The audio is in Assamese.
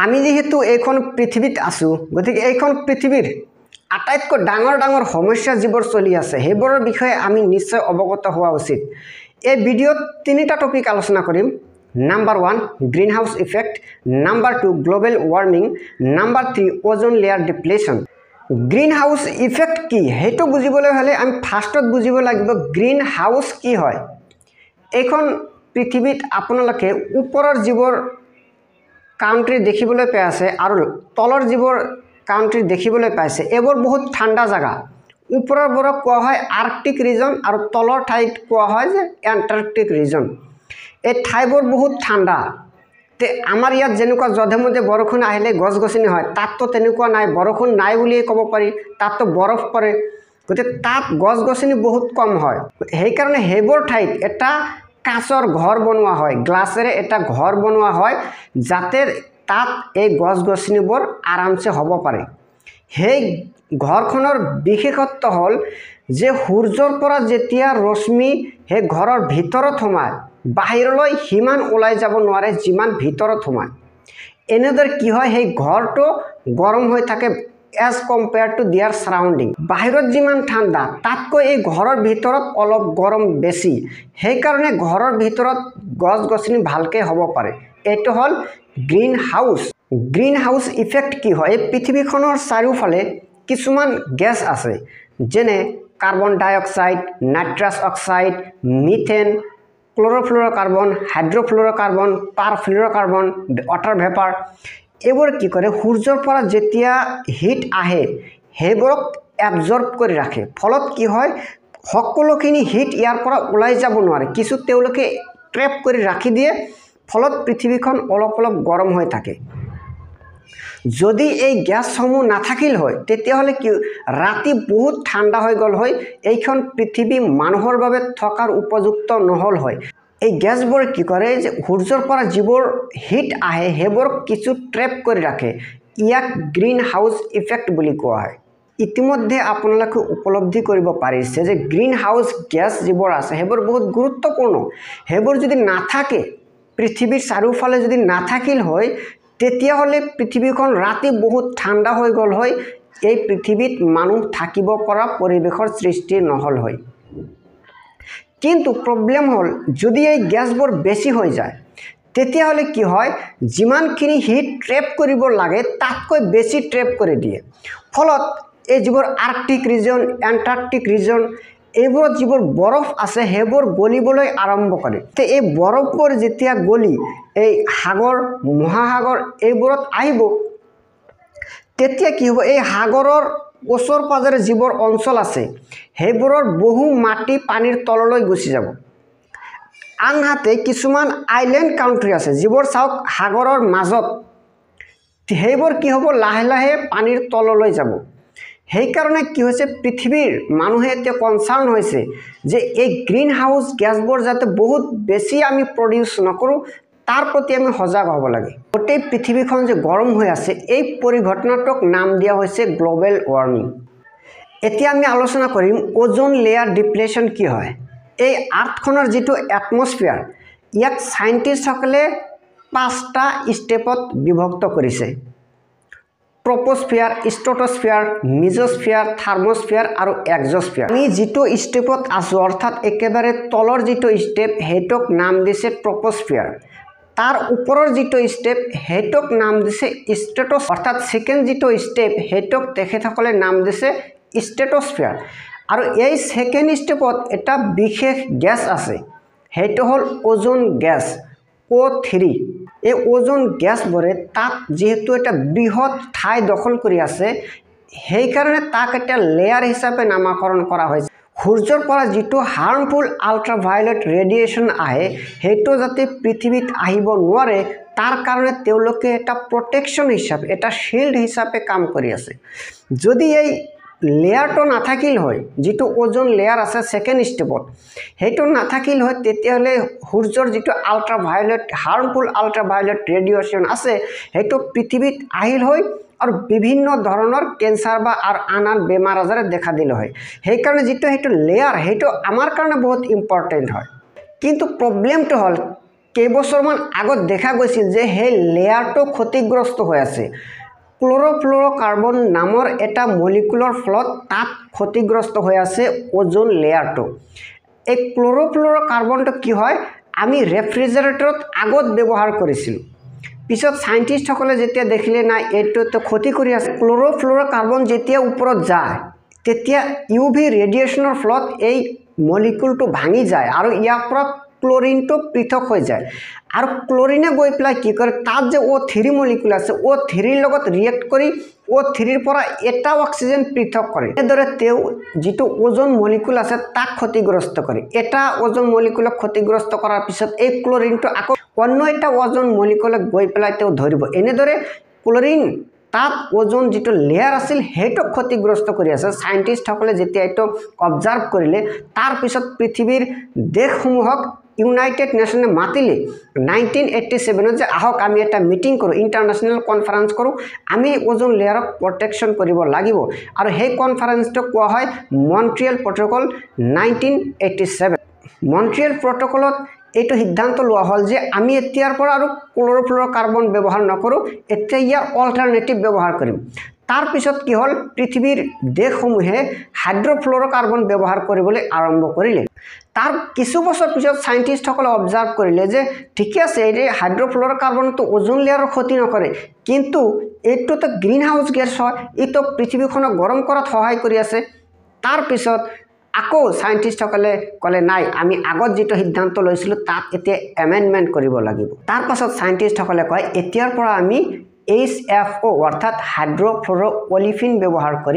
আমি যেহেতু এইখন পৃথিৱীত আছো গতিকে এইখন পৃথিৱীৰ আটাইতকৈ ডাঙৰ ডাঙৰ সমস্যা যিবোৰ চলি আছে সেইবোৰৰ বিষয়ে আমি নিশ্চয় অৱগত হোৱা উচিত। এই ভিডিঅ'ত তিনিটা টপিক আলোচনা কৰিম। Number 1 green house effect, number 2 global warming, number 3 ওজন লেয়াৰ ডিপ্লেশ্যন। গ্ৰীণ হাউচ ইফেক্ট কি সেইটো বুজিবলৈ হ'লে আমি ফাৰ্ষ্টত বুজিব লাগিব গ্ৰীণ হাউচ কি হয়। এইখন পৃথিৱীত আপোনালোকে ওপৰৰ যিবোৰ কাউন্ট্ৰি দেখিবলৈ পাই আছে আৰু তলৰ যিবোৰ কাউন্ট্ৰি দেখিবলৈ পাইছে এইবোৰ বহুত ঠাণ্ডা জায়গা। ওপৰৰবোৰক কোৱা হয় আৰ্কটিক ৰিজন আৰু তলৰ ঠাইত কোৱা হয় যে এণ্টাৰ্কটিক ৰিজন। এই ঠাইবোৰ বহুত ঠাণ্ডা। তে আমাৰ ইয়াত যেনেকুৱা যধে-মধে বৰষুণ আহিলে গছ-গছনি হয়, তাততো তেনেকুৱা নাই, বৰষুণ নাই বুলিয়ে ক'ব পাৰি, তাততো বৰফ পৰে। গতিকে তাত গছ-গছনি বহুত কম হয়। সেইকাৰণে সেইবোৰ ঠাইত এটা কাঁচৰ ঘৰ বনোৱা হয়, গ্লাছেৰে এটা ঘৰ বনোৱা হয় যাতে তাত এই গছ-গছনিবোৰ আৰামছে হ'ব পাৰে। সেই ঘৰখনৰ বিশেষত্ব হ'ল যে সূৰ্যৰ পৰা যেতিয়া ৰশ্মি সেই ঘৰৰ ভিতৰত সোমায় বাহিৰলৈ সিমান ওলাই যাব নোৱাৰে যিমান ভিতৰত সোমায়। এনেদৰে কি হয় সেই ঘৰটো গৰম হৈ থাকে এজ কম্পেয়াৰ টু দিয়াৰ সাৰাউণ্ডিং। বাহিৰত যিমান ঠাণ্ডা তাতকৈ এই ঘৰৰ ভিতৰত অলপ গৰম বেছি। সেইকাৰণে ঘৰৰ ভিতৰত গছ-গছনি ভালকৈ হ'ব পাৰে। এইটো হ'ল greenhouse. Greenhouse effect কি হয়? এই পৃথিৱীখনৰ চাৰিওফালে কিছুমান গেছ আছে যেনে carbon dioxide, nitrous oxide, methane, chlorofluorocarbon, hydrofluorocarbon, perfluorocarbon, water vapour. এইবোৰ কি কৰে সূৰ্যৰ পৰা যেতিয়া হিট আহে সেইবোৰক এবজৰ্ব কৰি ৰাখে। ফলত কি হয় সকলোখিনি হিট ইয়াৰ পৰা ওলাই যাব নোৱাৰে, কিছু তেওঁলোকে ট্ৰেপ কৰি ৰাখি দিয়ে। ফলত পৃথিৱীখন অলপ অলপ গৰম হৈ থাকে। যদি এই গেছসমূহ নাথাকিল হয় তেতিয়াহ'লে কি ৰাতি বহুত ঠাণ্ডা হৈ গ'ল হয়, এইখন পৃথিৱী মানুহৰ বাবে থকাৰ উপযুক্ত নহ'ল হয়। এই গেছবোৰ কি কৰে যে সূৰ্যৰ পৰা যিবোৰ হিট আহে সেইবোৰক কিছু ট্ৰেপ কৰি ৰাখে। ইয়াক গ্ৰীণ হাউচ ইফেক্ট বুলি কোৱা হয়। ইতিমধ্যে আপোনালোকে উপলব্ধি কৰিব পাৰিছে যে গ্ৰীণ হাউচ গেছ যিবোৰ আছে সেইবোৰ বহুত গুৰুত্বপূৰ্ণ। সেইবোৰ যদি নাথাকে পৃথিৱীৰ চাৰিওফালে যদি নাথাকিল হয় তেতিয়াহ'লে পৃথিৱীখন ৰাতি বহুত ঠাণ্ডা হৈ গ'ল হয়, এই পৃথিৱীত মানুহ থাকিব পৰা পৰিৱেশৰ সৃষ্টি নহ'ল হয়। কিন্তু প্ৰব্লেম হ'ল যদি এই গেছবোৰ বেছি হৈ যায় তেতিয়াহ'লে কি হয় যিমানখিনি হিট ট্ৰেপ কৰিব লাগে তাতকৈ বেছি ট্ৰেপ কৰি দিয়ে। ফলত এই যিবোৰ আৰ্কটিক ৰিজন, এণ্টাৰ্কটিক ৰিজন এইবোৰত যিবোৰ বৰফ আছে সেইবোৰ গলিবলৈ আৰম্ভ কৰে। তে এই বৰফবোৰ যেতিয়া গলি এই সাগৰ, মহাসাগৰ এইবোৰত আহিব তেতিয়া কি হ'ব এই সাগৰৰ ওচৰ পাজৰে যিবোৰ অঞ্চল আছে সেইবোৰৰ বহু মাটি পানীৰ তললৈ গুচি যাব। আনহাতে কিছুমান আইলেণ্ড কাউন্ট্ৰি আছে যিবোৰ চাওক সাগৰৰ মাজত, সেইবোৰ কি হ'ব লাহে লাহে পানীৰ তললৈ যাব। সেইকাৰণে কি হৈছে পৃথিৱীৰ মানুহে এতিয়া কনচাৰ্ণ হৈছে যে এই গ্ৰীণ হাউচ গেছবোৰ যাতে বহুত বেছি আমি প্ৰডিউচ নকৰোঁ তাৰ প্ৰতি আমি সজাগ হ'ব লাগে। গোটেই পৃথিৱীখন যে গৰম হৈ আছে এই পৰিঘটনাটোক নাম দিয়া হৈছে গ্লোবেল ৱাৰ্মিং। এতিয়া আমি আলোচনা কৰিম ওজন লেয়াৰ ডিপ্লেশ্যন কি হয়। এই আৰ্থখনৰ যিটো এটমস্ফিয়াৰ ইয়াক চাইণ্টিষ্টসকলে 5টা ষ্টেপত বিভক্ত কৰিছে: ট্ৰপোস্ফিয়াৰ, ষ্ট্ৰেটোস্ফিয়াৰ, মিজোস্ফিয়াৰ, থাৰ্মোস্ফিয়াৰ আৰু এক্সোস্ফিয়াৰ। আমি যিটো ষ্টেপত আছোঁ অৰ্থাৎ একেবাৰে তলৰ যিটো ষ্টেপ সেইটোক নাম দিছে ট্ৰপোস্ফিয়াৰ। তাৰ ওপৰৰ যিটো ষ্টেপ সেইটোক নাম দিছে ষ্ট্ৰেটোস্ফিয়াৰ, অৰ্থাৎ ছেকেণ্ড যিটো ষ্টেপ সেইটোক তেখেতসকলে নাম দিছে ষ্ট্ৰেটোস্ফিয়াৰ। আৰু এই ছেকেণ্ড ষ্টেপত এটা বিশেষ গেছ আছে, সেইটো হ'ল ওজন গেছ O3। এই ওজন গেছবোৰে তাত যিহেতু এটা বৃহৎ ঠাই দখল কৰি আছে সেইকাৰণে তাক এটা লেয়াৰ হিচাপে নামাকৰণ কৰা হৈছে। সূৰ্যৰ পৰা যিটো হাৰ্মফুল আল্ট্ৰাভায়োলেট ৰেডিয়েশ্যন আহে সেইটো যাতে পৃথিৱীত আহিব নোৱাৰে তাৰ কাৰণে তেওঁলোকে এটা প্ৰটেকশ্যন হিচাপে, এটা শ্বিল্ড হিচাপে কাম কৰি আছে। যদি এই লেয়াৰটো নাথাকিল হয়, যিটো ওজন লেয়াৰ আছে ছেকেণ্ড ষ্টেপত সেইটো নাথাকিল হয় তেতিয়াহ'লে সূৰ্যৰ যিটো আল্ট্ৰাভায়োলেট হাৰ্মফুল আল্ট্ৰাভায়োলেট ৰেডিয়েশ্যন আছে সেইটো পৃথিৱীত আহিল হয় আৰু বিভিন্ন ধৰণৰ কেঞ্চাৰ বা আৰু আন আন বেমাৰ আজাৰে দেখা দিলে হয়। সেইকাৰণে যিটো সেইটো লেয়াৰ সেইটো আমাৰ কাৰণে বহুত ইম্পৰ্টেণ্ট হয়। কিন্তু প্ৰব্লেমটো হ'ল কেইবছৰমান আগত দেখা গৈছিল যে সেই লেয়াৰটো ক্ষতিগ্ৰস্ত হৈ আছে ক্ল'ৰ'ফ্ল'ৰ'কাৰ্বন নামৰ এটা মলিকুলৰ ফলত তাত ক্ষতিগ্ৰস্ত হৈ আছে ওজন লেয়াৰটো এই ক্ল'ৰ'ফ্ল'ৰ'কাৰ্বনটো কি হয় আমি ৰেফ্ৰিজাৰেটৰত আগত ব্যৱহাৰ কৰিছিলোঁ পিছত সাইন্টিষ্টসকলে যেতিয়া দেখিলে নাই এইটো ক্ষতি কৰি আছে ক্ল'ৰ'ফ্ল'ৰ'কাৰ্বন যেতিয়া ওপৰত যায় তেতিয়া ইউভি ৰেডিয়েশ্যনৰ ফলত এই মলিকুলটো ভাঙি যায় আৰু ইয়াৰ পৰা ক্লোৰিনটো পৃথক হৈ যায় আৰু ক্লোৰিনে গৈ পেলাই কি কৰে তাত যে O3 মলিকুল আছে O3 লগত ৰিয়েক্ট কৰি O3 পৰা এটা অক্সিজেন পৃথক কৰে এদৰে তেও যেটো ওজন মলিকুল আছে তাক ক্ষতিগ্ৰস্ত কৰে এটা ওজন মলিকুলক ক্ষতিগ্ৰস্ত কৰাৰ পিছত এই ক্লোৰিনটো আকৌ অন্য এটা ওজন মলিকুলক গৈ পেলাই তেও ধৰিব এনেদৰে ক্লোৰিন তাত ওজন যেটো লেয়াৰ আছিল হেটো ক্ষতিগ্ৰস্ত কৰি আছে সাইন্টিষ্টসকলে যেতিয়া এটো অবজাৰ্ভ কৰিলে তাৰ পিছত পৃথিৱীৰ দেশসমূহক ইউনাইটেড নেশনে মাতিলে 1987 যে আহক আমি এটা মিটিং কৰো ইন্টাৰনেশনাল কনফাৰেন্স কৰো আমি ওজন লেয়াৰক প্ৰটেকশন কৰিব লাগিব আৰু সেই কনফাৰেন্সটো কোৱা হয় মন্ট্ৰিয়েল প্ৰটোকল 1987 মন্ট্ৰিয়েল প্ৰটোকলত এইটো সিদ্ধান্ত লোৱা হল যে আমি এতিয়াৰ পৰা আৰু ক্ল'ৰ'ফ্ল'ৰ'কাৰ্বন ব্যৱহাৰ নকৰো এতিয়া ইয়াৰ অল্টাৰনেটিভ ব্যৱহাৰ কৰিম তাৰ পিছত কি হল পৃথিৱীৰ দেশসমূহে হাইড্ৰ'ফ্ল'ৰ'কাৰ্বন ব্যৱহাৰ কৰিবলৈ আৰম্ভ কৰিলে তাৰ কিছু বছৰ পিছত সাইন্টিষ্টসকলে অবজাৰ্ভ কৰিলে যে ঠিক আছে এই হাইড্ৰ'ফ্ল'ৰ'কাৰ্বনটো ওজন লেয়াৰৰ ক্ষতি নকৰে কিন্তু এইটো তো গ্ৰীণ হাউস গেছ হয় ইটো পৃথিৱীখনক গৰম কৰাত সহায় কৰি আছে তাৰ পিছত আকৌ সাইন্টিষ্টসকলে কলে নাই আমি আগত যেটো সিদ্ধান্ত লৈছিল তাত এতিয়া এমেন্ডমেন্ট কৰিব লাগিব তাৰ পাছত সাইন্টিষ্টসকলে কয় এতিয়াৰ পৰা আমি HFO অৰ্থাৎ হাইড্ৰ'ফ্ল'ৰ'অলিফিন ব্যৱহাৰ কৰি